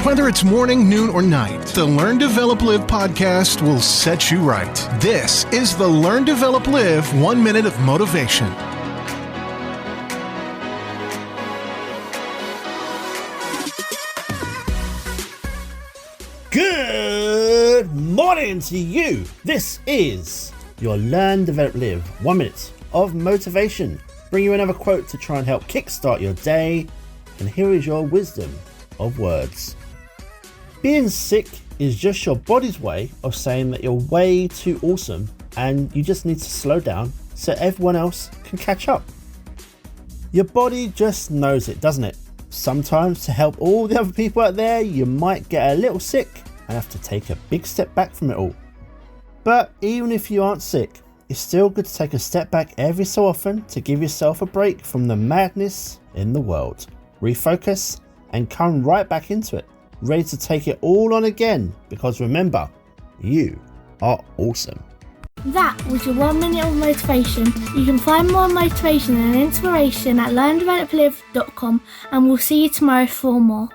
Whether it's morning, noon, or night, the Learn, Develop, Live podcast will set you right. This is the Learn, Develop, Live 1 Minute of Motivation. Good morning to you. This is your Learn, Develop, Live 1 Minute of Motivation. Bring you another quote to try and help kickstart your day. And here is your wisdom of words. Being sick is just your body's way of saying that you're way too awesome and you just need to slow down so everyone else can catch up. Your body just knows it, doesn't it? Sometimes to help all the other people out there, you might get a little sick and have to take a big step back from it all. But even if you aren't sick, it's still good to take a step back every so often to give yourself a break from the madness in the world. Refocus and come right back into it, ready to take it all on again, because remember, you are awesome. That was your 1 minute of motivation. You can find more motivation and inspiration at learndeveloplive.com, and we'll see you tomorrow for more.